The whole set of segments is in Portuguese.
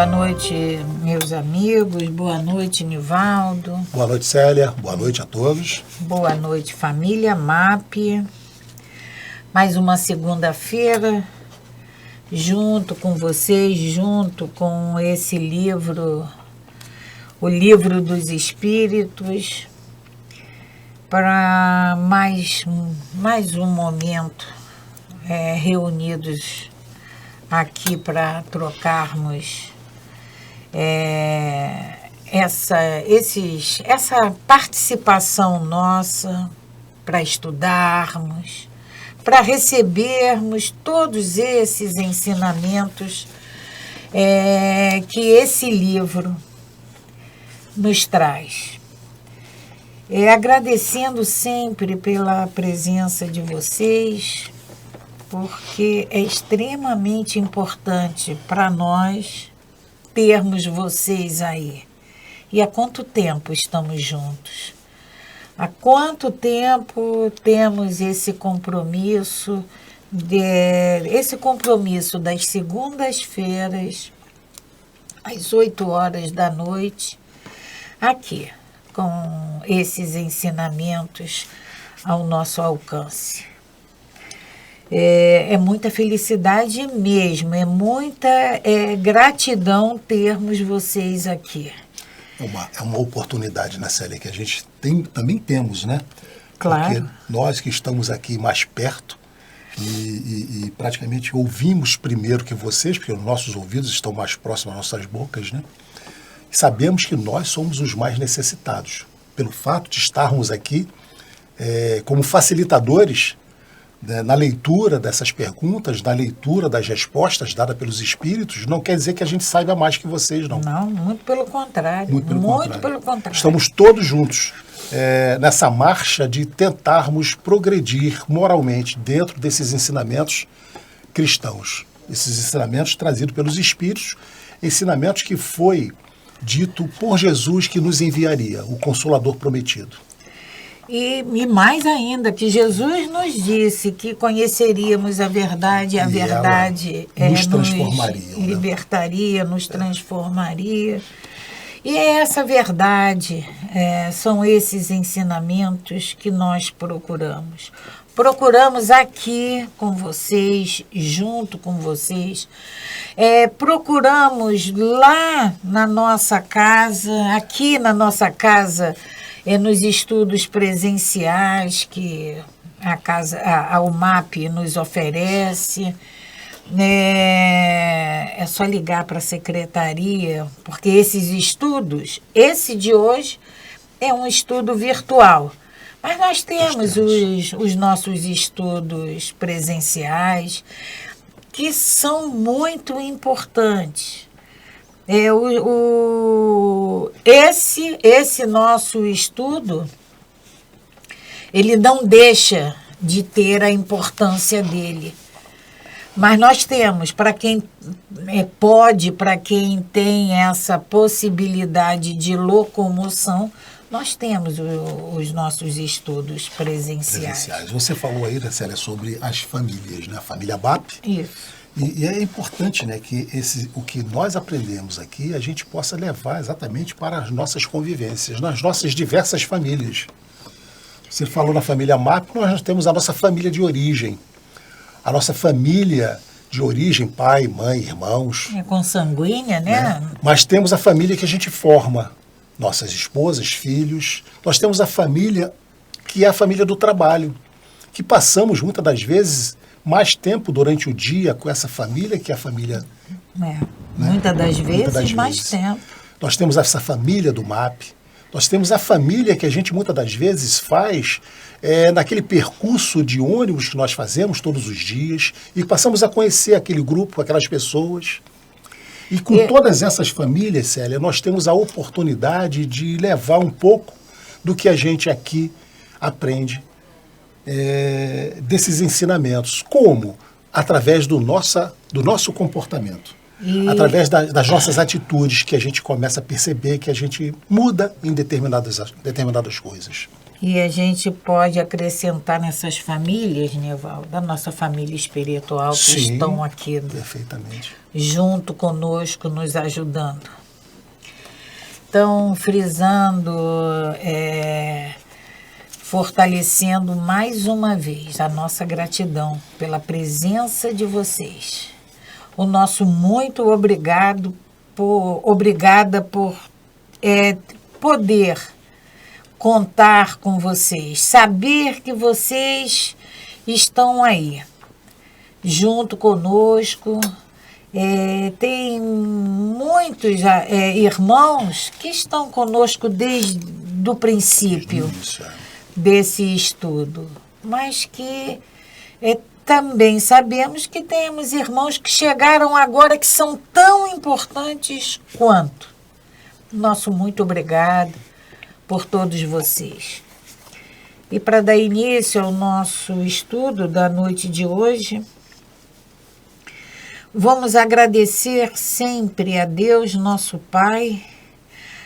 Boa noite, meus amigos. Boa noite, Nivaldo. Boa noite, Célia. Boa noite a todos. Boa noite, família MAP. Mais uma segunda-feira, junto com vocês, junto com esse livro, o Livro dos Espíritos, para mais um momento reunidos aqui para trocarmos essa participação nossa, para estudarmos, para recebermos todos esses ensinamentos que esse livro nos traz. Agradecendo sempre pela presença de vocês, porque é extremamente importante para nós termos vocês aí. E há quanto tempo estamos juntos? Há quanto tempo temos esse compromisso das segundas-feiras, às 8 horas da noite, aqui, com esses ensinamentos ao nosso alcance. É muita felicidade mesmo, é muita gratidão termos vocês aqui. É uma oportunidade, né, Célia, que a gente também temos, né? Claro. Porque nós que estamos aqui mais perto e praticamente ouvimos primeiro que vocês, porque os nossos ouvidos estão mais próximos às nossas bocas, né? E sabemos que nós somos os mais necessitados. Pelo fato de estarmos aqui como facilitadores, né, na leitura dessas perguntas, na leitura das respostas dadas pelos espíritos, não quer dizer que a gente saiba mais que vocês, não. Não, muito pelo contrário. Muito pelo contrário. Estamos todos juntos nessa marcha de tentarmos progredir moralmente dentro desses ensinamentos cristãos. Esses ensinamentos trazidos pelos espíritos, ensinamentos que foi dito por Jesus que nos enviaria, o Consolador prometido. E mais ainda, que Jesus nos disse que conheceríamos a verdade, a verdade nos transformaria, nos libertaria, nos transformaria. E é essa verdade, são esses ensinamentos que nós procuramos. Procuramos aqui com vocês, junto com vocês. Procuramos lá na nossa casa, aqui na nossa casa, nos estudos presenciais que a UMAP nos oferece. É só ligar para a secretaria, porque esses estudos, esse de hoje é um estudo virtual, mas nós temos os nossos estudos presenciais, que são muito importantes. Esse nosso estudo, ele não deixa de ter a importância dele. Mas nós temos, para quem pode, para quem tem essa possibilidade de locomoção, nós temos os nossos estudos presenciais. Você falou aí, né, Célia, sobre as famílias, né? A família BAP. Isso. E é importante, né, que o que nós aprendemos aqui, a gente possa levar exatamente para as nossas convivências, nas nossas diversas famílias. Você falou na família MAP, nós temos a nossa família de origem. A nossa família de origem, pai, mãe, irmãos. Consanguínea, né? Mas temos a família que a gente forma, nossas esposas, filhos. Nós temos a família que é a família do trabalho, que passamos muitas das vezes mais tempo durante o dia com essa família, que é a família... Muitas das vezes, mais tempo. Nós temos essa família do MAP, nós temos a família que a gente muitas das vezes faz naquele percurso de ônibus que nós fazemos todos os dias e passamos a conhecer aquele grupo, aquelas pessoas. E com todas essas famílias, Célia, nós temos a oportunidade de levar um pouco do que a gente aqui aprende desses ensinamentos. Como? Através do nosso comportamento. Através das nossas atitudes que a gente começa a perceber que a gente muda em determinadas coisas. E a gente pode acrescentar nessas famílias, Nivaldo, da nossa família espiritual, que Sim, estão aqui perfeitamente. junto conosco, nos ajudando. Então, frisando, fortalecendo mais uma vez a nossa gratidão pela presença de vocês. O nosso muito obrigada por poder contar com vocês, saber que vocês estão aí, junto conosco. Tem muitos irmãos que estão conosco desde o princípio desse estudo, mas que também sabemos que temos irmãos que chegaram agora que são tão importantes quanto. Nosso muito obrigado por todos vocês. E para dar início ao nosso estudo da noite de hoje, vamos agradecer sempre a Deus, nosso Pai,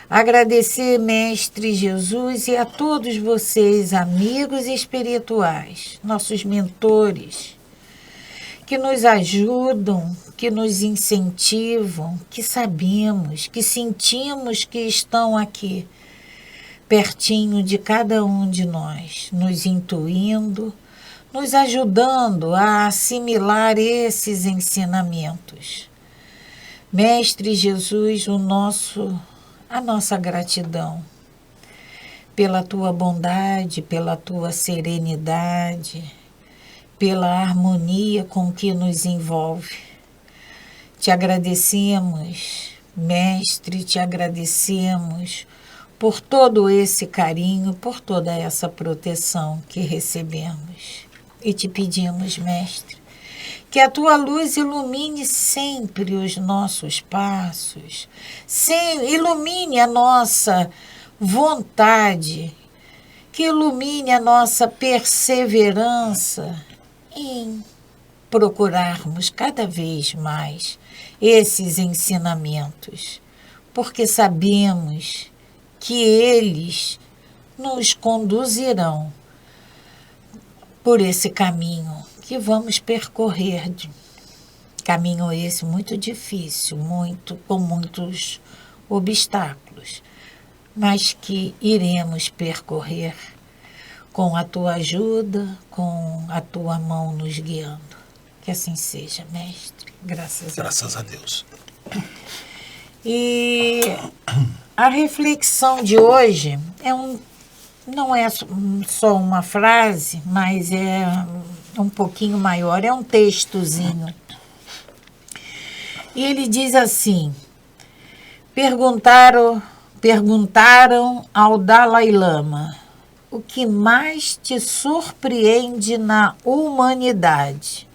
agradecer, Mestre Jesus, e a todos vocês, amigos espirituais, nossos mentores, que nos ajudam, que nos incentivam, que sabemos, que sentimos que estão aqui, pertinho de cada um de nós, nos intuindo, nos ajudando a assimilar esses ensinamentos. Mestre Jesus, a nossa gratidão pela tua bondade, pela tua serenidade, pela harmonia com que nos envolve. Te agradecemos, Mestre, te agradecemos por todo esse carinho, por toda essa proteção que recebemos. E te pedimos, Mestre, que a tua luz ilumine sempre os nossos passos, ilumine a nossa vontade, que ilumine a nossa perseverança em procurarmos cada vez mais esses ensinamentos, porque sabemos que eles nos conduzirão por esse caminho que vamos percorrer. Caminho esse muito difícil, com muitos obstáculos, mas que iremos percorrer com a tua ajuda, com a tua mão nos guiando. Que assim seja, Mestre. Graças a Deus. E a reflexão de hoje não é só uma frase, mas é um pouquinho maior, é um textozinho. E ele diz assim: perguntaram ao Dalai Lama, o que mais te surpreende na humanidade?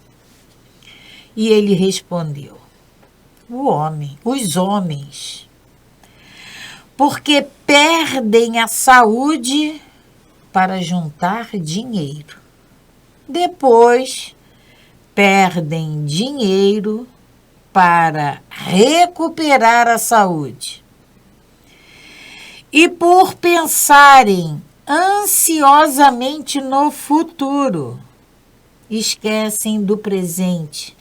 E ele respondeu, os homens, porque perdem a saúde para juntar dinheiro. Depois, perdem dinheiro para recuperar a saúde. E por pensarem ansiosamente no futuro, esquecem do presente,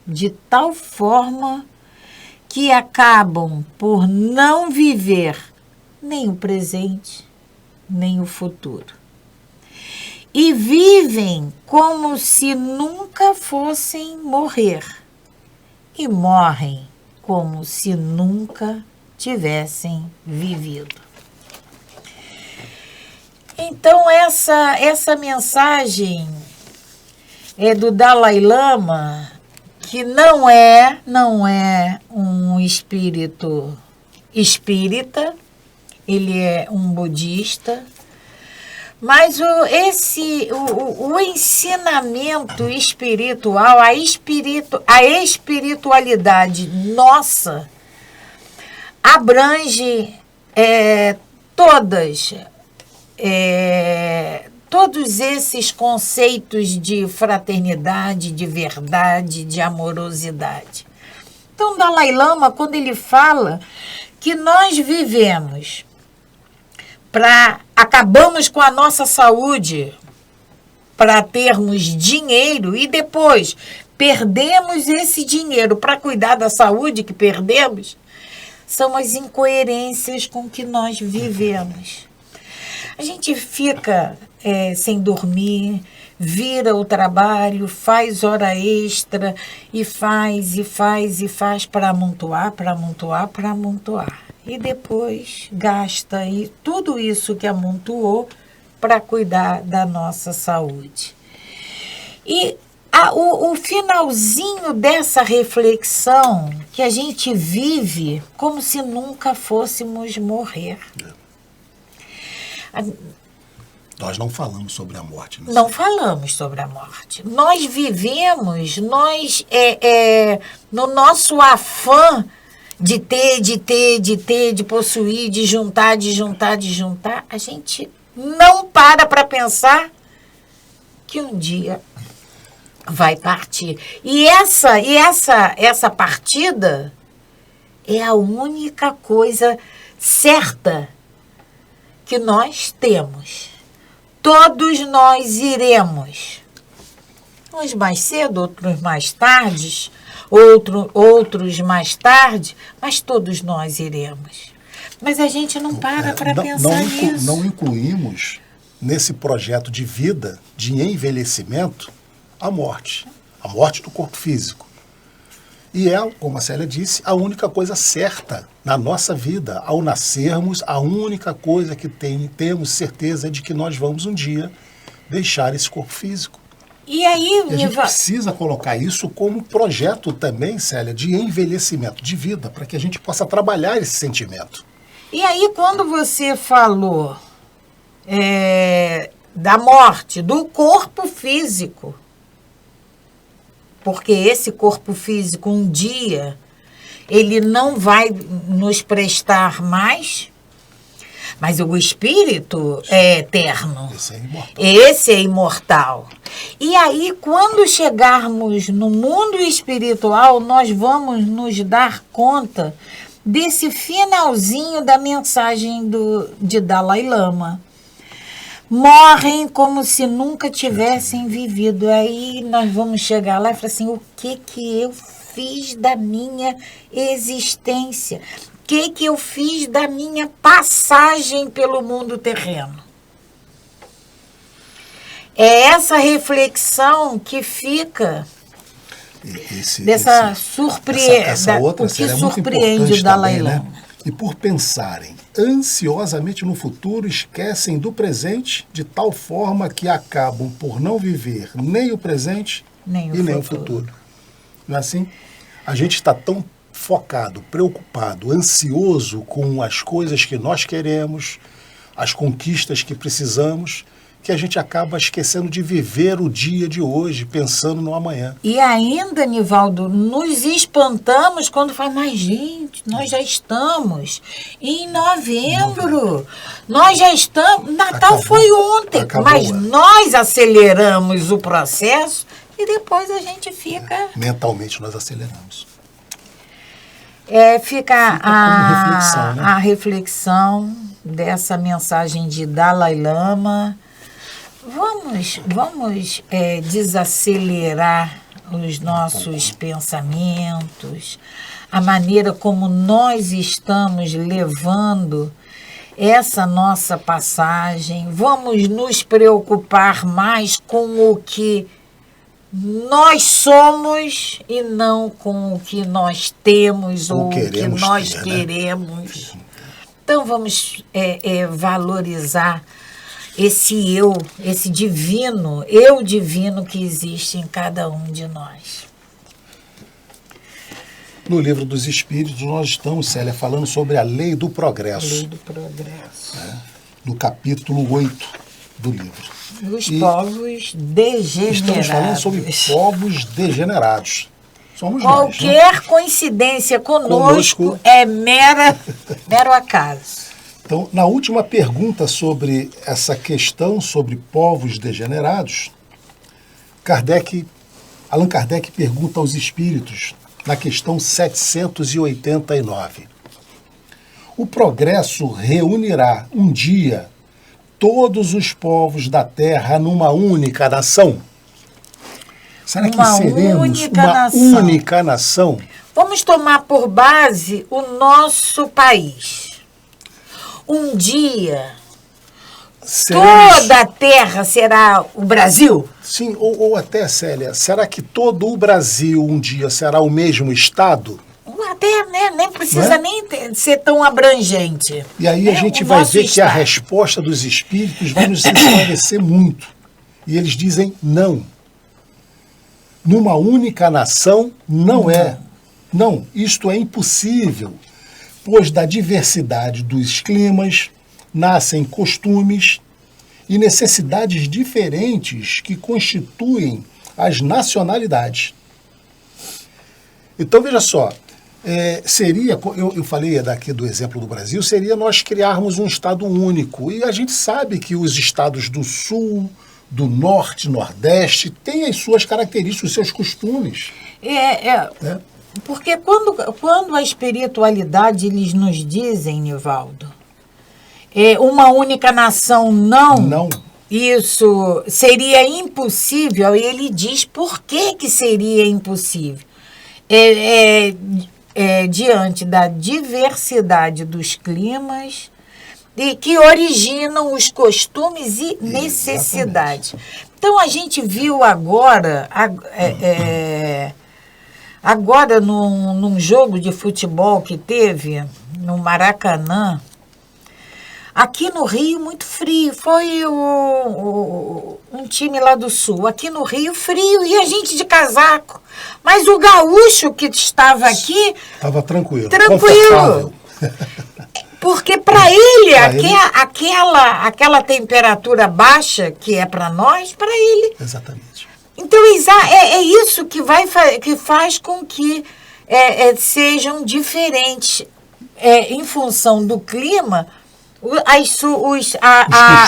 de tal forma que acabam por não viver nem o presente, nem o futuro. E vivem como se nunca fossem morrer. E morrem como se nunca tivessem vivido. Então, essa mensagem é do Dalai Lama, que não é um espírito espírita, ele é um budista, mas o ensinamento espiritual, a espiritualidade nossa abrange todos esses conceitos de fraternidade, de verdade, de amorosidade. Então, Dalai Lama, quando ele fala que nós vivemos para acabamos com a nossa saúde para termos dinheiro e depois perdemos esse dinheiro para cuidar da saúde que perdemos, são as incoerências com que nós vivemos. A gente fica sem dormir, vira o trabalho, faz hora extra e faz para amontoar. E depois gasta tudo isso que amontoou para cuidar da nossa saúde. E o finalzinho dessa reflexão que a gente vive como se nunca fôssemos morrer. Nós não falamos sobre a morte. Não falamos sobre a morte. Nós vivemos, no nosso afã de ter, de possuir, de juntar, a gente não para pensar que um dia vai partir. E essa partida é a única coisa certa que nós temos. Todos nós iremos. Uns mais cedo, outros mais tarde, outros mais tarde, mas todos nós iremos. Mas a gente não para pensar nisso. Não incluímos nesse projeto de vida, de envelhecimento, a morte do corpo físico. E é, como a Célia disse, a única coisa certa na nossa vida. Ao nascermos, a única coisa que temos certeza é de que nós vamos um dia deixar esse corpo físico. E aí, a gente precisa colocar isso como projeto também, Célia, de envelhecimento, de vida, para que a gente possa trabalhar esse sentimento. E aí, quando você falou da morte do corpo físico, porque esse corpo físico, um dia, ele não vai nos prestar mais, mas o espírito é eterno. Esse é imortal. E aí, quando chegarmos no mundo espiritual, nós vamos nos dar conta desse finalzinho da mensagem de Dalai Lama. Morrem como se nunca tivessem vivido. Aí nós vamos chegar lá e falar assim, o que eu fiz da minha existência? O que eu fiz da minha passagem pelo mundo terreno? É essa reflexão que fica essa outra, o que é surpreende o Dalai Lama. Né? E por pensarem ansiosamente no futuro, esquecem do presente de tal forma que acabam por não viver nem o presente nem o futuro. Não é assim? A gente está tão focado, preocupado, ansioso com as coisas que nós queremos, as conquistas que precisamos, que a gente acaba esquecendo de viver o dia de hoje, pensando no amanhã. E ainda, Nivaldo, nos espantamos quando fala, mas gente, nós já estamos em novembro. Nós já estamos, Natal foi ontem, mas nós aceleramos o processo e depois a gente fica... Mentalmente nós aceleramos. Fica reflexão, né? A reflexão dessa mensagem de Dalai Lama. Vamos desacelerar os nossos pensamentos, a maneira como nós estamos levando essa nossa passagem. Vamos nos preocupar mais com o que nós somos e não com o que nós temos ou o que nós queremos. Né? Então, vamos valorizar esse esse divino que existe em cada um de nós. No Livro dos Espíritos, nós estamos, Célia, falando sobre a lei do progresso. Lei do progresso. No capítulo 8 do livro. Os povos degenerados. Estamos falando sobre povos degenerados. Somos Qualquer nós, né? coincidência conosco é mero acaso. Então, na última pergunta sobre essa questão sobre povos degenerados, Allan Kardec pergunta aos espíritos, na questão 789. O progresso reunirá um dia todos os povos da terra numa única nação? Será que Uma seremos única uma nação. única nação? Vamos tomar por base o nosso país. Um dia, Seremos- toda a terra será o Brasil? Sim, ou até, Célia, será que todo o Brasil um dia será o mesmo Estado? Até, né, nem precisa Não é? nem ser tão abrangente. E aí a É gente o vai nosso ver que a estado. resposta dos espíritos vai nos esclarecer muito. E eles dizem não. Numa única nação não é. Não, isto é impossível, pois da diversidade dos climas nascem costumes e necessidades diferentes que constituem as nacionalidades. Então, veja só, seria, eu falei daqui do exemplo do Brasil, seria nós criarmos um Estado único. E a gente sabe que os estados do Sul, do Norte, Nordeste, têm as suas características, os seus costumes. Né? Porque quando a espiritualidade eles nos dizem, Nivaldo, uma única nação Não. isso seria impossível, e ele diz por que seria impossível. Diante da diversidade dos climas e que originam os costumes e necessidades. Então, a gente viu agora num jogo de futebol que teve no Maracanã, aqui no Rio, muito frio. Foi um time lá do Sul. Aqui no Rio, frio. E a gente de casaco. Mas o gaúcho que estava aqui... Estava tranquilo. Tranquilo. Porque para ele, aquela temperatura baixa que é para nós, para ele. Exatamente. Então, é isso que faz com que sejam diferentes em função do clima, os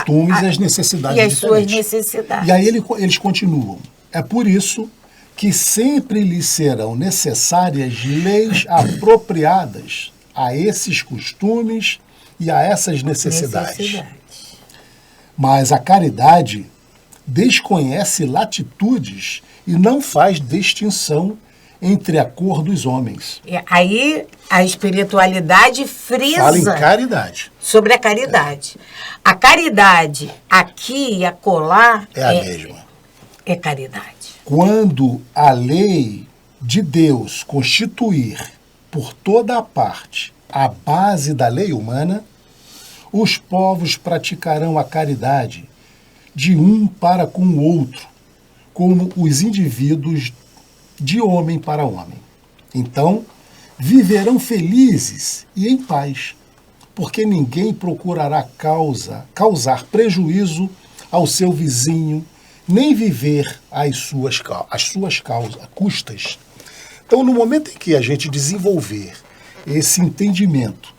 costumes e as necessidades e as suas diferentes. necessidades. E aí eles continuam. É por isso que sempre lhes serão necessárias leis apropriadas a esses costumes e a essas necessidades. Mas a caridade desconhece latitudes e não faz distinção entre a cor dos homens. E aí a espiritualidade frisa Fala em caridade. sobre a caridade. A caridade aqui e acolá É a mesma. É caridade. Quando a lei de Deus constituir por toda a parte a base da lei humana, os povos praticarão a caridade de um para com o outro, como os indivíduos de homem para homem. Então, viverão felizes e em paz, porque ninguém procurará causar prejuízo ao seu vizinho, nem viver às suas custas. Então, no momento em que a gente desenvolver esse entendimento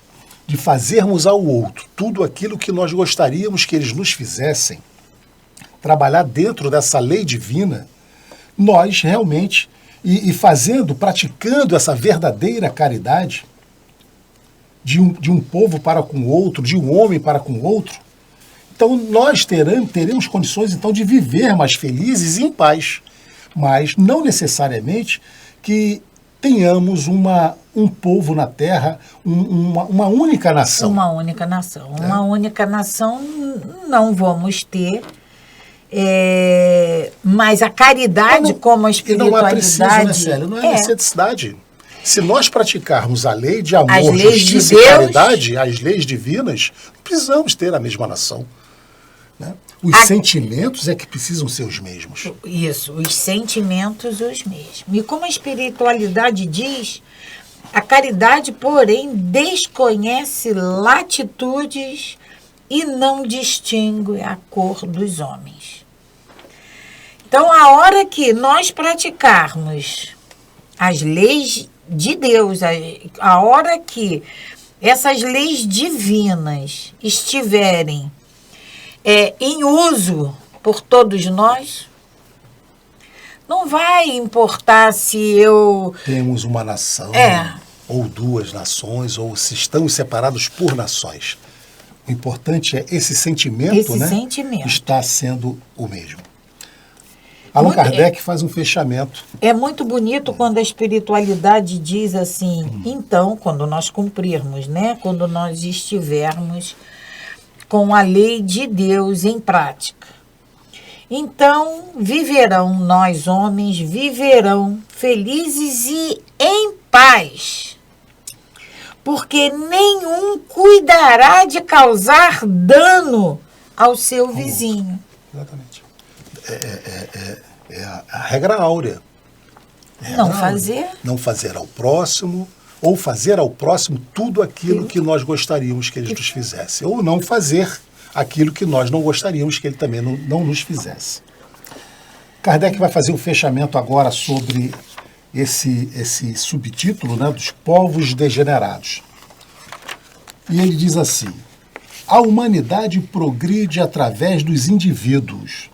de fazermos ao outro tudo aquilo que nós gostaríamos que eles nos fizessem, trabalhar dentro dessa lei divina, nós realmente, praticando essa verdadeira caridade de um povo para com o outro, de um homem para com o outro, então nós teremos condições então de viver mais felizes e em paz, mas não necessariamente que tenhamos um povo na Terra, uma única nação. Uma única nação. Uma única nação não vamos ter, mas a caridade como a espiritualidade... E não é preciso, né, Célia? Não é necessidade. Se nós praticarmos a lei de amor, justiça e caridade, as leis divinas, não precisamos ter a mesma nação. Né? Os sentimentos é que precisam ser os mesmos. Isso, os sentimentos os mesmos. E como a espiritualidade diz, a caridade, porém, desconhece latitudes e não distingue a cor dos homens. Então, a hora que nós praticarmos as leis de Deus, a hora que essas leis divinas estiverem em uso por todos nós, não vai importar se eu... Temos uma nação, ou duas nações, ou se estamos separados por nações. O importante é esse sentimento, Esse né, sentimento. está sendo o mesmo. Allan Kardec faz um fechamento. É muito bonito quando a espiritualidade diz assim, então, quando nós cumprirmos, né? Quando nós estivermos com a lei de Deus em prática. Então, viverão, nós homens, viverão felizes e em paz, porque nenhum cuidará de causar dano ao seu vizinho. Exatamente. É a regra áurea. Não fazer. Não fazer ao próximo, ou fazer ao próximo tudo aquilo que nós gostaríamos que ele nos fizesse. Ou não fazer aquilo que nós não gostaríamos que ele também não nos fizesse. Kardec vai fazer um fechamento agora sobre esse subtítulo, né, dos povos degenerados. E ele diz assim: a humanidade progride através dos indivíduos,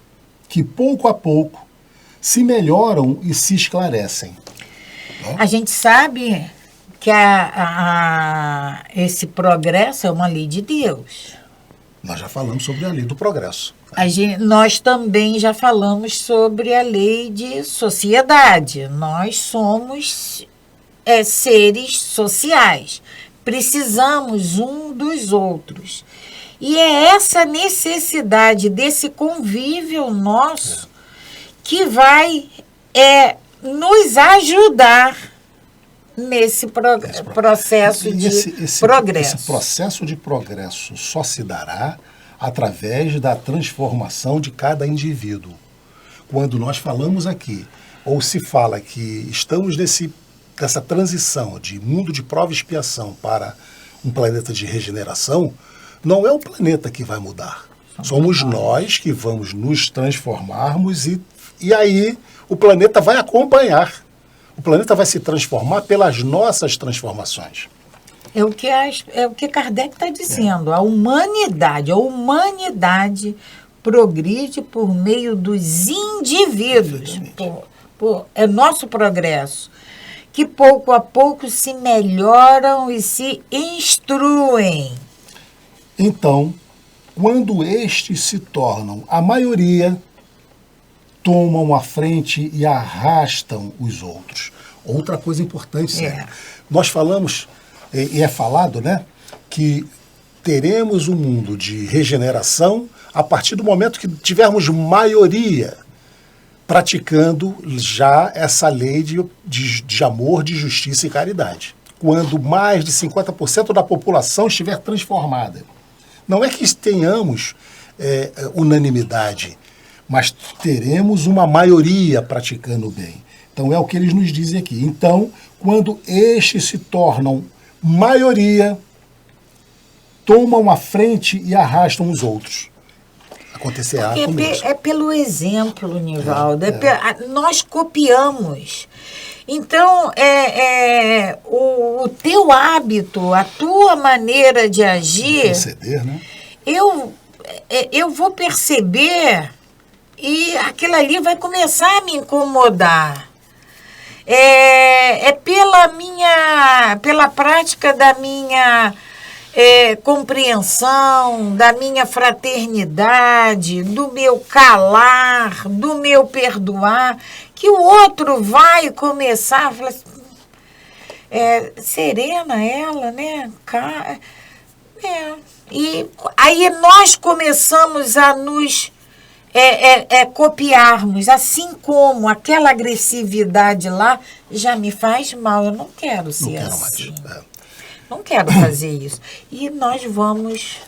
que pouco a pouco se melhoram e se esclarecem. A gente sabe que esse progresso é uma lei de Deus. Nós já falamos sobre a lei do progresso. Nós também já falamos sobre a lei de sociedade. Nós somos seres sociais. Precisamos um dos outros. E é essa necessidade desse convívio nosso que vai nos ajudar nesse processo de progresso. Esse processo de progresso só se dará através da transformação de cada indivíduo. Quando nós falamos aqui, ou se fala que estamos nessa transição de mundo de prova e expiação para um planeta de regeneração, não é o planeta que vai mudar. Somos nós que vamos nos transformarmos e aí o planeta vai acompanhar. O planeta vai se transformar pelas nossas transformações. É o que Kardec está dizendo. A humanidade progride por meio dos indivíduos. É nosso progresso. Que pouco a pouco se melhoram e se instruem. Então, quando estes se tornam a maioria, tomam a frente e arrastam os outros. Outra coisa importante, Célia. Nós falamos, e é falado, né, que teremos um mundo de regeneração a partir do momento que tivermos maioria praticando já essa lei de amor, de justiça e caridade. Quando mais de 50% da população estiver transformada. Não é que tenhamos unanimidade, mas teremos uma maioria praticando o bem. Então é o que eles nos dizem aqui. Então, quando estes se tornam maioria, tomam a frente e arrastam os outros. Acontecerá conosco. É pelo exemplo, Nivaldo. Nós copiamos. Então, o teu hábito, a tua maneira de agir... Proceder, né? Eu vou perceber e aquilo ali vai começar a me incomodar. Pela prática da minha compreensão, da minha fraternidade, do meu calar, do meu perdoar, que o outro vai começar a falar assim, serena ela, né? E aí nós começamos a nos copiarmos, assim como aquela agressividade lá já me faz mal, eu não quero ser assim. Não quero fazer isso. E nós vamos...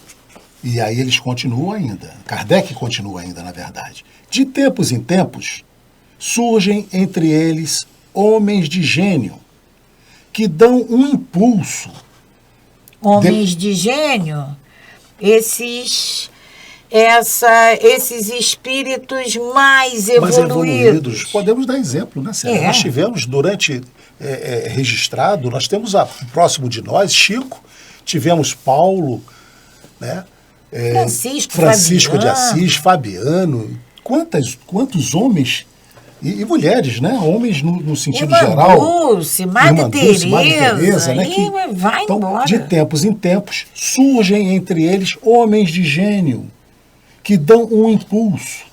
E aí eles continuam ainda, Kardec continua ainda, na verdade. De tempos em tempos, surgem entre eles homens de gênio, que dão um impulso. Homens de gênio, esses espíritos mais evoluídos. Podemos dar exemplo, né, Célia? Nós tivemos registrado, nós temos próximo de nós, Chico, tivemos Paulo, né? Francisco de Assis, Fabiano. Quantos homens E mulheres, né? Homens no sentido geral. Dulce, Madre Teresa, né? Que vai então, embora. De tempos em tempos, surgem entre eles homens de gênio que dão um impulso.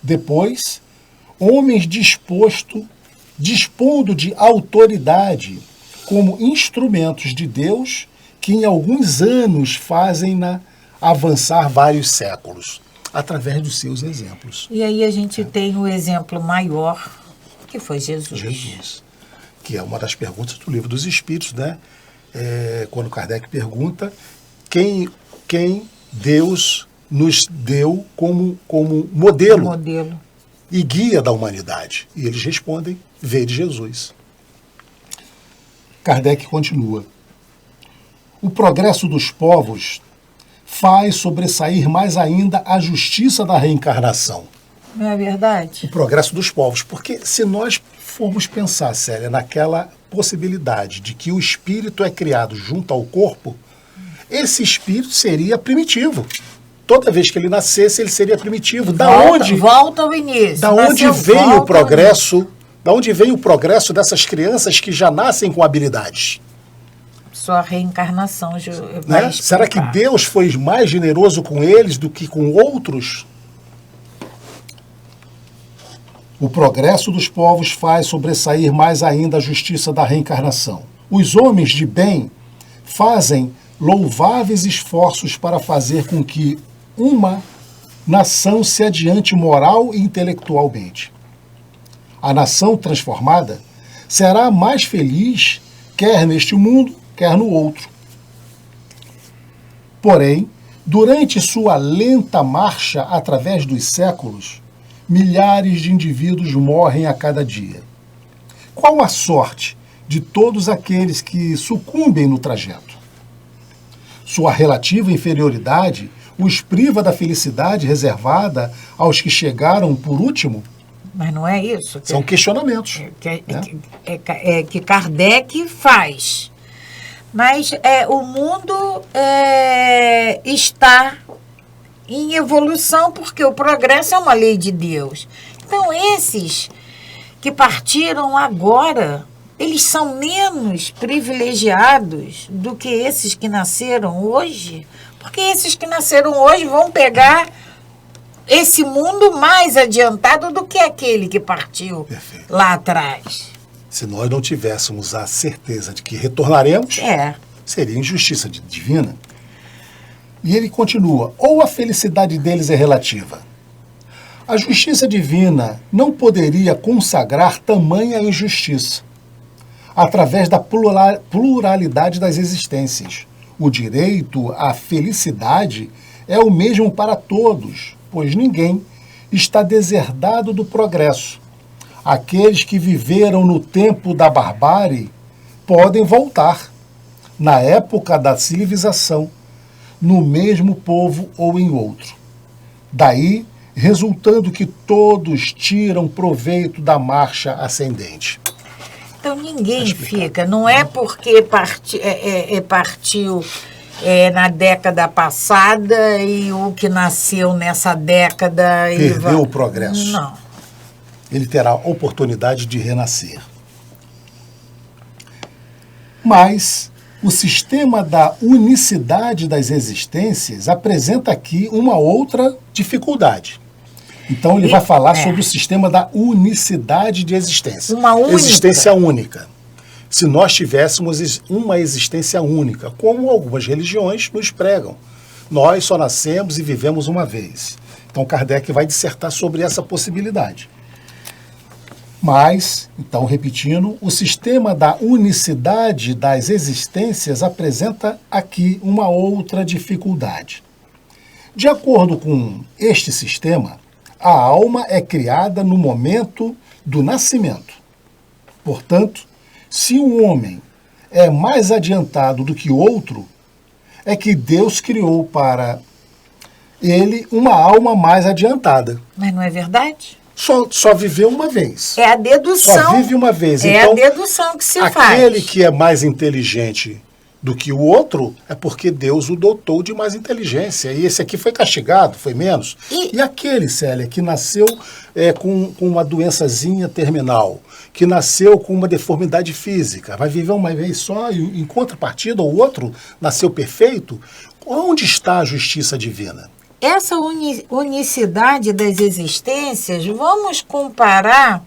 Depois, homens dispondo de autoridade como instrumentos de Deus que em alguns anos fazem-na avançar vários séculos, através dos seus exemplos. E aí a gente tem o exemplo maior, que foi Jesus. Jesus, que é uma das perguntas do Livro dos Espíritos, né? Quando Kardec pergunta quem Deus nos deu como modelo e guia da humanidade. E eles respondem, vede Jesus. Kardec continua. O progresso dos povos faz sobressair mais ainda a justiça da reencarnação. Não é verdade? O progresso dos povos. Porque se nós formos pensar, Célia, naquela possibilidade de que o espírito é criado junto ao corpo, esse espírito seria primitivo. Toda vez que ele nascesse, ele seria primitivo. Volta ao início. Da onde vem o progresso? Da onde vem o progresso dessas crianças que já nascem com habilidades? Só a reencarnação. Né? Será que Deus foi mais generoso com eles do que com outros? O progresso dos povos faz sobressair mais ainda a justiça da reencarnação. Os homens de bem fazem louváveis esforços para fazer com que uma nação se adiante moral e intelectualmente. A nação transformada será mais feliz, quer neste mundo, quer no outro. Porém, durante sua lenta marcha através dos séculos, milhares de indivíduos morrem a cada dia. Qual a sorte de todos aqueles que sucumbem no trajeto? Sua relativa inferioridade os priva da felicidade reservada aos que chegaram por último? Mas não é isso. São questionamentos. Que Kardec faz. Mas o mundo está em evolução porque o progresso é uma lei de Deus. Então, esses que partiram agora, eles são menos privilegiados do que esses que nasceram hoje, porque esses que nasceram hoje vão pegar esse mundo mais adiantado do que aquele que partiu lá atrás. Se nós não tivéssemos a certeza de que retornaremos, seria injustiça divina. E ele continua, ou a felicidade deles é relativa? A justiça divina não poderia consagrar tamanha injustiça. Através da pluralidade das existências. O direito à felicidade é o mesmo para todos, pois ninguém está deserdado do progresso. Aqueles que viveram no tempo da barbárie podem voltar, na época da civilização, no mesmo povo ou em outro. Daí, resultando que todos tiram proveito da marcha ascendente. Então ninguém fica, não é porque partiu na década passada e o que nasceu nessa década... Perdeu o progresso. Não. Ele terá oportunidade de renascer. Mas o sistema da unicidade das existências apresenta aqui uma outra dificuldade. Então ele vai falar sobre o sistema da unicidade de existência. Uma única. Existência única. Se nós tivéssemos uma existência única, como algumas religiões nos pregam. Nós só nascemos e vivemos uma vez. Então Kardec vai dissertar sobre essa possibilidade. Mas, então repetindo, o sistema da unicidade das existências apresenta aqui uma outra dificuldade. De acordo com este sistema, a alma é criada no momento do nascimento. Portanto, se um homem é mais adiantado do que outro, é que Deus criou para ele uma alma mais adiantada. Mas não é verdade? Só viveu uma vez. É a dedução. Só vive uma vez. É então, a dedução que se faz. Aquele que é mais inteligente do que o outro, é porque Deus o dotou de mais inteligência. E esse aqui foi castigado, foi menos. E aquele, Célia, que nasceu com uma doençazinha terminal, que nasceu com uma deformidade física, vai viver uma vez só e, em contrapartida, o outro nasceu perfeito? Onde está a justiça divina? Essa unicidade das existências, vamos comparar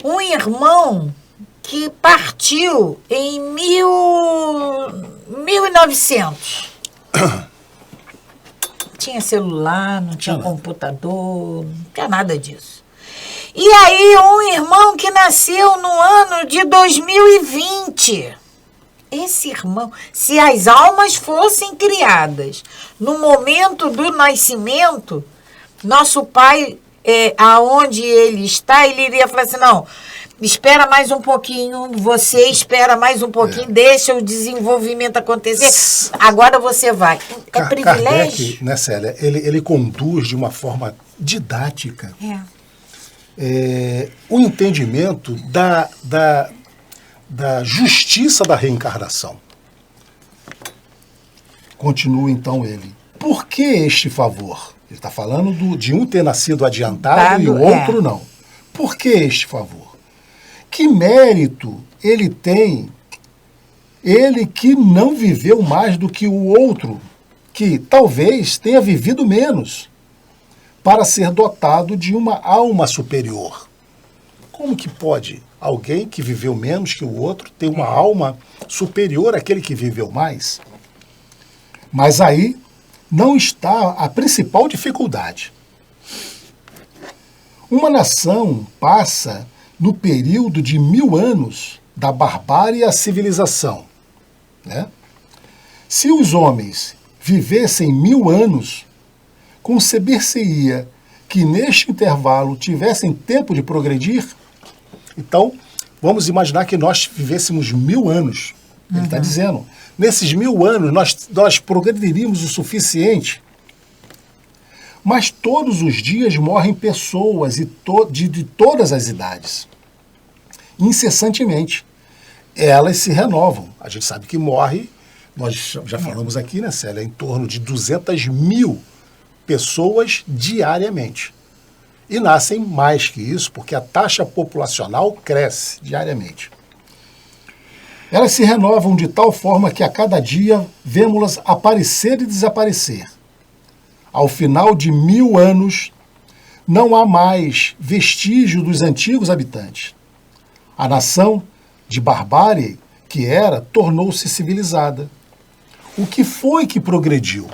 um irmão que partiu em 1900. Não tinha celular, não tinha computador, não tinha nada disso. E aí um irmão que nasceu no ano de 2020. Esse irmão, se as almas fossem criadas no momento do nascimento, nosso pai, aonde ele está, ele iria falar assim, não, espera mais um pouquinho, você espera mais um pouquinho, deixa o desenvolvimento acontecer, agora você vai. É privilégio. Kardec, né, Célia, ele conduz de uma forma didática o entendimento da justiça da reencarnação. Continua então ele. Por que este favor? Ele está falando de um ter nascido adiantado e o outro não. Por que este favor? Que mérito ele tem, ele que não viveu mais do que o outro, que talvez tenha vivido menos, para ser dotado de uma alma superior? Como que pode alguém que viveu menos que o outro ter uma alma superior àquele que viveu mais? Mas aí não está a principal dificuldade. Uma nação passa no período de 1000 anos da barbárie à civilização, né? Se os homens vivessem 1000 anos, conceber-se-ia que neste intervalo tivessem tempo de progredir? Então, vamos imaginar que nós vivêssemos 1000 anos. Ele está dizendo, nesses 1000 anos nós progrediríamos o suficiente. Mas todos os dias morrem pessoas de todas as idades. Incessantemente. Elas se renovam. A gente sabe que morre, nós já falamos aqui, né, Célia, em torno de 200.000 pessoas diariamente. E nascem mais que isso, porque a taxa populacional cresce diariamente. Elas se renovam de tal forma que a cada dia vemos-las aparecer e desaparecer. Ao final de 1000 anos, não há mais vestígio dos antigos habitantes. A nação de barbárie que era, tornou-se civilizada. O que foi que progrediu?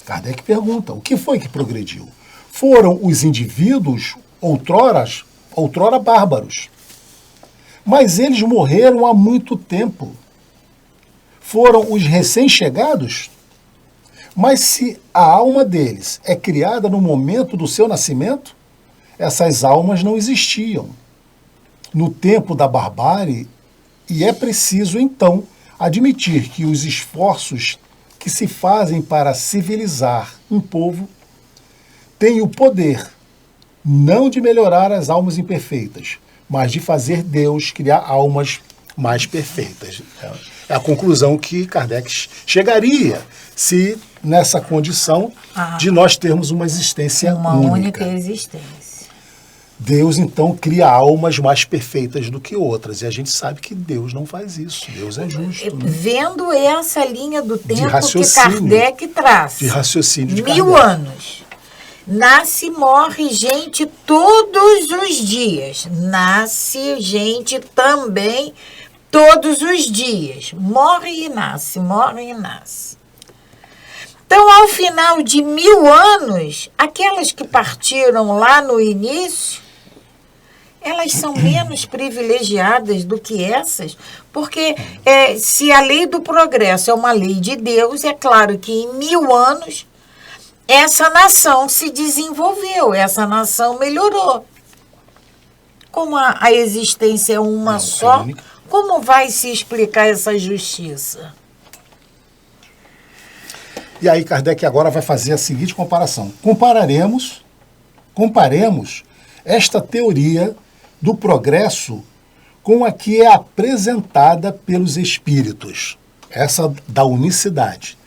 Kardec pergunta, o que foi que progrediu? Foram os indivíduos outrora bárbaros. Mas eles morreram há muito tempo. Foram os recém-chegados? Mas se a alma deles é criada no momento do seu nascimento, essas almas não existiam no tempo da barbárie, e é preciso, então, admitir que os esforços que se fazem para civilizar um povo têm o poder não de melhorar as almas imperfeitas, mas de fazer Deus criar almas mais perfeitas. É a conclusão que Kardec chegaria se nessa condição de nós termos uma existência uma única existência. Deus, então, cria almas mais perfeitas do que outras. E a gente sabe que Deus não faz isso. Deus é justo. Né? Vendo essa linha do tempo que Kardec traz. De raciocínio de 1000 anos. Nasce e morre gente todos os dias. Nasce gente também todos os dias. Morre e nasce, morre e nasce. Então, ao final de 1000 anos, aquelas que partiram lá no início, elas são menos privilegiadas do que essas, porque se a lei do progresso é uma lei de Deus, é claro que em 1000 anos essa nação se desenvolveu, essa nação melhorou. Como a existência é uma só, como vai se explicar essa justiça? E aí Kardec agora vai fazer a seguinte comparação. Comparemos esta teoria do progresso com a que é apresentada pelos espíritos, essa da unicidade.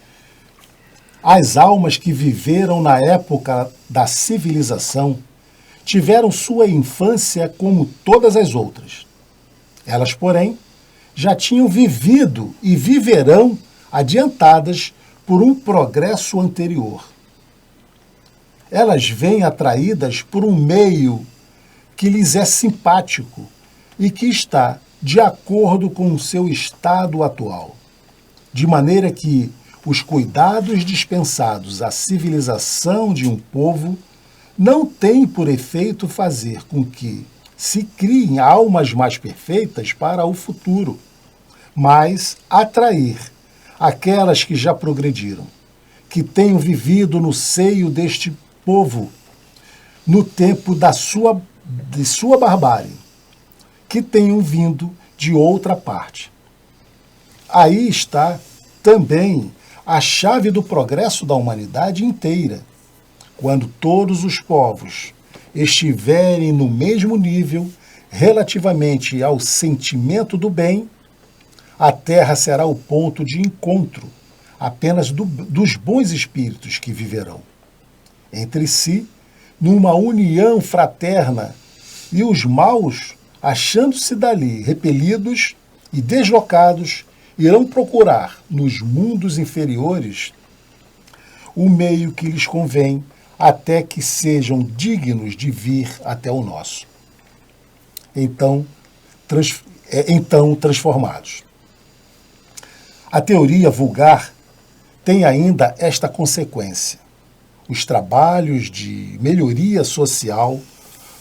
As almas que viveram na época da civilização tiveram sua infância como todas as outras. Elas, porém, já tinham vivido e viverão adiantadas por um progresso anterior. Elas vêm atraídas por um meio que lhes é simpático e que está de acordo com o seu estado atual, de maneira que os cuidados dispensados à civilização de um povo não têm por efeito fazer com que se criem almas mais perfeitas para o futuro, mas atrair aquelas que já progrediram, que tenham vivido no seio deste povo, no tempo de sua barbárie, que tenham vindo de outra parte. Aí está também a chave do progresso da humanidade inteira. Quando todos os povos estiverem no mesmo nível relativamente ao sentimento do bem, a Terra será o ponto de encontro apenas dos bons espíritos que viverão entre si numa união fraterna, e os maus, achando-se dali repelidos e deslocados, irão procurar nos mundos inferiores o meio que lhes convém, até que sejam dignos de vir até o nosso. Então transformados. A teoria vulgar tem ainda esta consequência: os trabalhos de melhoria social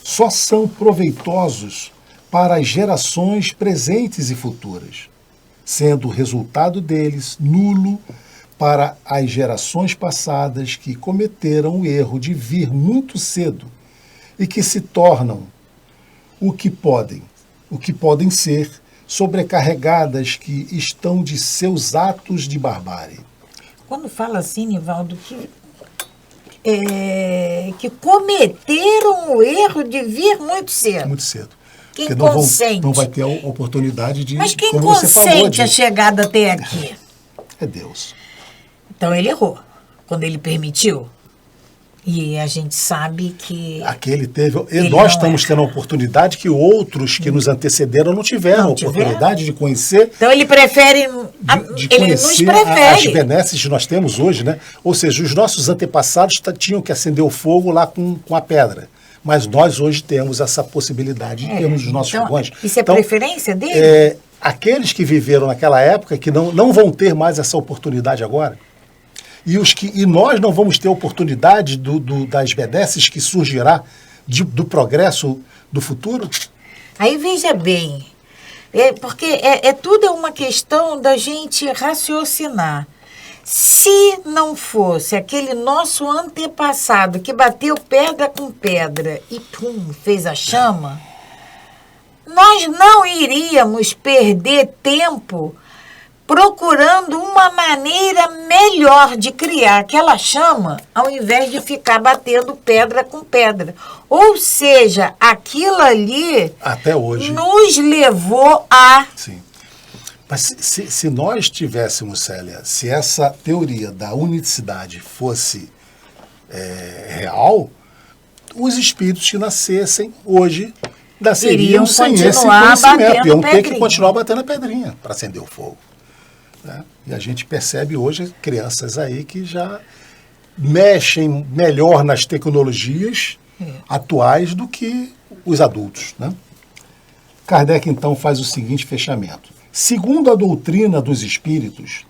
só são proveitosos para as gerações presentes e futuras, sendo o resultado deles nulo para as gerações passadas que cometeram o erro de vir muito cedo e que se tornam o que podem ser, sobrecarregadas que estão de seus atos de barbárie. Quando fala assim, Nivaldo, que cometeram o erro de vir muito cedo. Muito cedo. Quem Porque consente? não vai ter a oportunidade de... Mas quem como você falou, consente a chegada até aqui? É Deus. Então ele errou quando ele permitiu. E a gente sabe que... Aquele teve... E nós estamos tendo a oportunidade que outros que nos antecederam não tiveram a oportunidade de conhecer... Então ele prefere... de ele conhecer nos prefere. As benesses que nós temos hoje, né? Ou seja, os nossos antepassados tinham que acender o fogo lá com a pedra. Mas nós hoje temos essa possibilidade de termos os nossos fogões. Isso é preferência dele? Aqueles que viveram naquela época que não vão ter mais essa oportunidade agora. E nós não vamos ter oportunidade das benesses que surgirá do progresso do futuro? Aí veja bem, porque tudo é uma questão da gente raciocinar. Se não fosse aquele nosso antepassado que bateu pedra com pedra e pum, fez a chama, nós não iríamos perder tempo procurando uma maneira melhor de criar aquela chama, ao invés de ficar batendo pedra com pedra. Ou seja, aquilo ali até hoje nos levou a... Sim. Mas se nós tivéssemos, Célia, se essa teoria da unicidade fosse real, os espíritos que nascessem hoje nasceriam sem esse conhecimento. Iam ter que continuar batendo a pedrinha para acender o fogo. Né? E a gente percebe hoje crianças aí que já mexem melhor nas tecnologias atuais do que os adultos. Né? Kardec, então, faz o seguinte fechamento. Segundo a doutrina dos espíritos,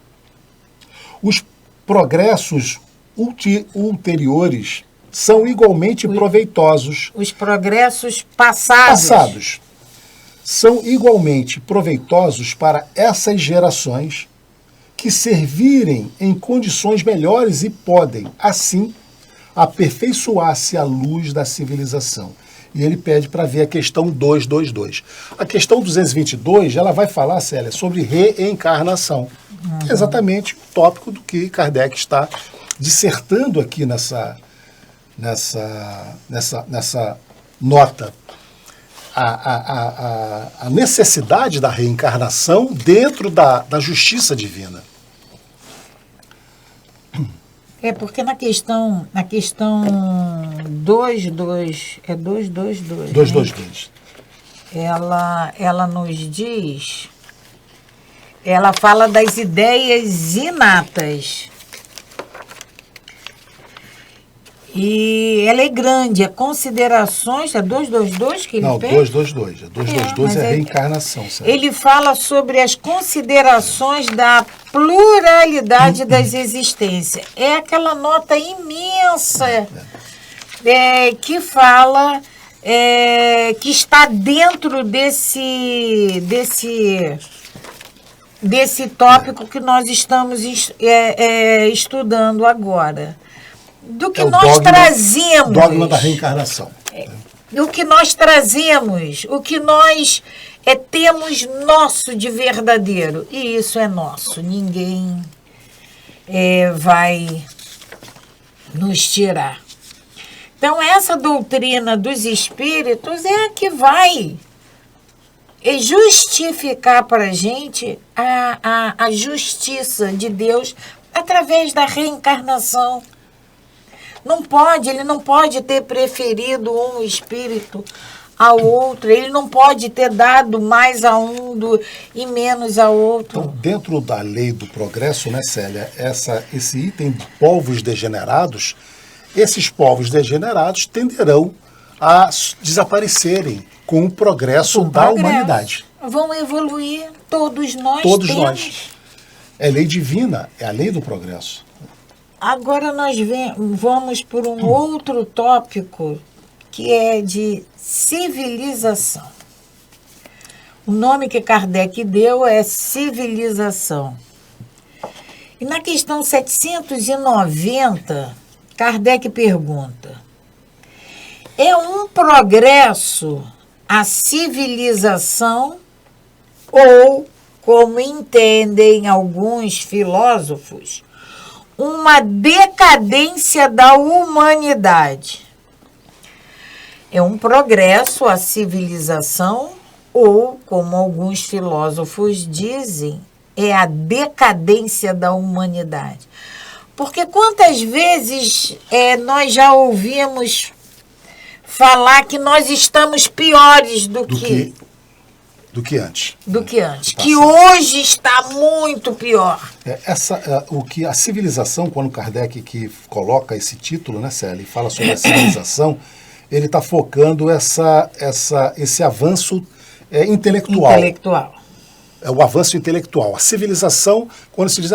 os progressos ulteriores são igualmente proveitosos. Os progressos passados são igualmente proveitosos para essas gerações que servirem em condições melhores e podem, assim, aperfeiçoar-se à luz da civilização. E ele pede para ver a questão 222. A questão 222, ela vai falar, Célia, sobre reencarnação. Que é exatamente o tópico do que Kardec está dissertando aqui nessa nota. a necessidade da reencarnação dentro da justiça divina. Porque na questão 222, é 222. 222. Né? Ela nos diz, ela fala das ideias inatas. E ela é grande, é considerações, é 222 que ele Não, fez? 222. 222 é reencarnação. Sabe? Ele fala sobre as considerações da pluralidade das existências. É aquela nota imensa que fala, que está dentro desse tópico que nós estamos estudando agora. Do que nós trazemos. Dogma da reencarnação. O que nós trazemos, o que nós temos nosso de verdadeiro. E isso é nosso. Ninguém vai nos tirar. Então, essa doutrina dos espíritos é a que vai justificar para a gente a justiça de Deus através da reencarnação. Ele não pode ter preferido um espírito ao outro, ele não pode ter dado mais a um e menos ao outro. Então, dentro da lei do progresso, né, Célia, esse item de povos degenerados, esses povos degenerados tenderão a desaparecerem com o progresso da humanidade. Vão evoluir, todos nós Todos temos. nós. É lei divina, é a lei do progresso. Agora nós vamos por um outro tópico, que é de civilização. O nome que Kardec deu é civilização. E na questão 790, Kardec pergunta: é um progresso a civilização ou, como entendem alguns filósofos, uma decadência da humanidade? É um progresso à civilização ou, como alguns filósofos dizem, é a decadência da humanidade? Porque quantas vezes nós já ouvimos falar que nós estamos piores do que antes. Do que antes. Que hoje está muito pior. A civilização, quando Kardec que coloca esse título, né, Célia, e fala sobre a civilização, ele está focando esse avanço intelectual. É o avanço intelectual. A civilização, quando se diz,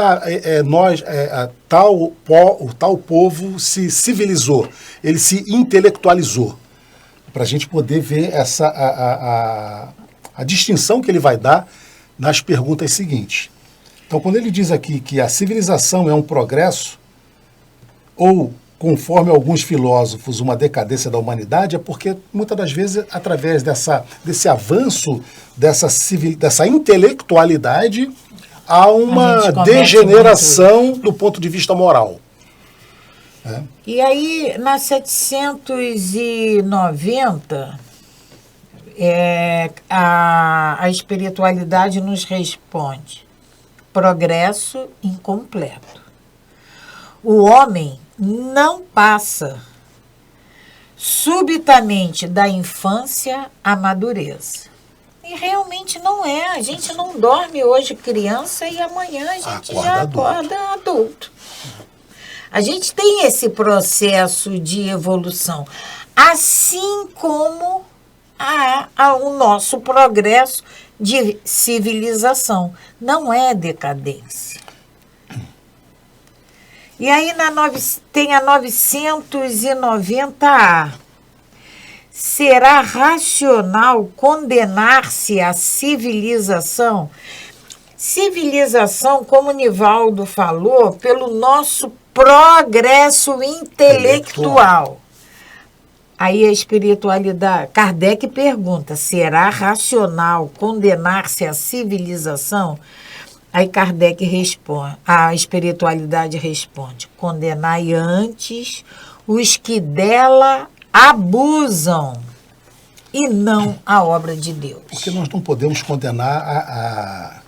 tal povo se civilizou, ele se intelectualizou. Para a gente poder ver a distinção que ele vai dar nas perguntas seguintes. Então, quando ele diz aqui que a civilização é um progresso, ou, conforme alguns filósofos, uma decadência da humanidade, é porque, muitas das vezes, através desse avanço, dessa intelectualidade, há uma degeneração do ponto de vista moral. E aí, na 790... a espiritualidade nos responde: progresso incompleto. O homem não passa subitamente da infância à madureza. E realmente não é. A gente não dorme hoje criança e amanhã a gente já acorda adulto. A gente tem esse processo de evolução. Assim como o nosso progresso de civilização. Não é decadência. E aí tem a 990A. Será racional condenar-se à civilização? Civilização, como o Nivaldo falou, pelo nosso progresso intelectual. Aí a espiritualidade, Kardec pergunta: será racional condenar-se à civilização? Aí Kardec responde, a espiritualidade responde: condenai antes os que dela abusam. e não a obra de Deus. Porque nós não podemos condenar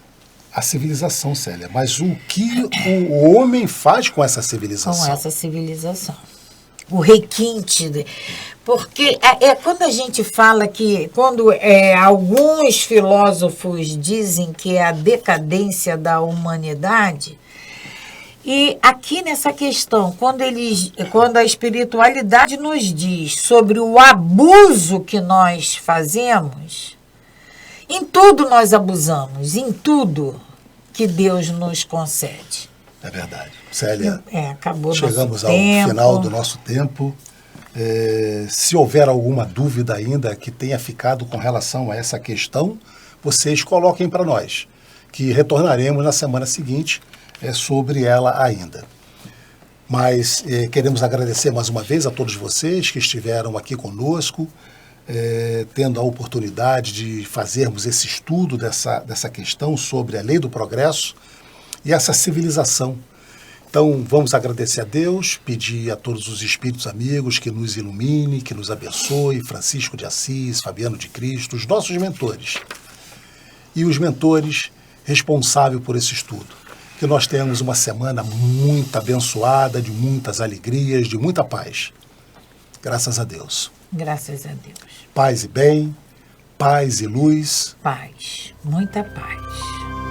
a civilização, Célia, mas o que o homem faz com essa civilização? Com essa civilização. O requinte. Porque quando a gente fala que, quando alguns filósofos dizem que é a decadência da humanidade, e aqui nessa questão, quando a espiritualidade nos diz sobre o abuso que nós fazemos, em tudo nós abusamos, em tudo que Deus nos concede. É verdade. Célia, acabou chegamos nosso ao tempo. final do nosso tempo. Se houver alguma dúvida ainda que tenha ficado com relação a essa questão, vocês coloquem para nós, que retornaremos na semana seguinte sobre ela ainda. Mas queremos agradecer mais uma vez a todos vocês que estiveram aqui conosco, tendo a oportunidade de fazermos esse estudo dessa questão sobre a lei do progresso e essa civilização. Então, vamos agradecer a Deus, pedir a todos os espíritos amigos que nos ilumine, que nos abençoe, Francisco de Assis, Fabiano de Cristo, os nossos mentores e os mentores responsáveis por esse estudo. Que nós tenhamos uma semana muito abençoada, de muitas alegrias, de muita paz. Graças a Deus. Graças a Deus. Paz e bem, paz e luz. Paz, muita paz.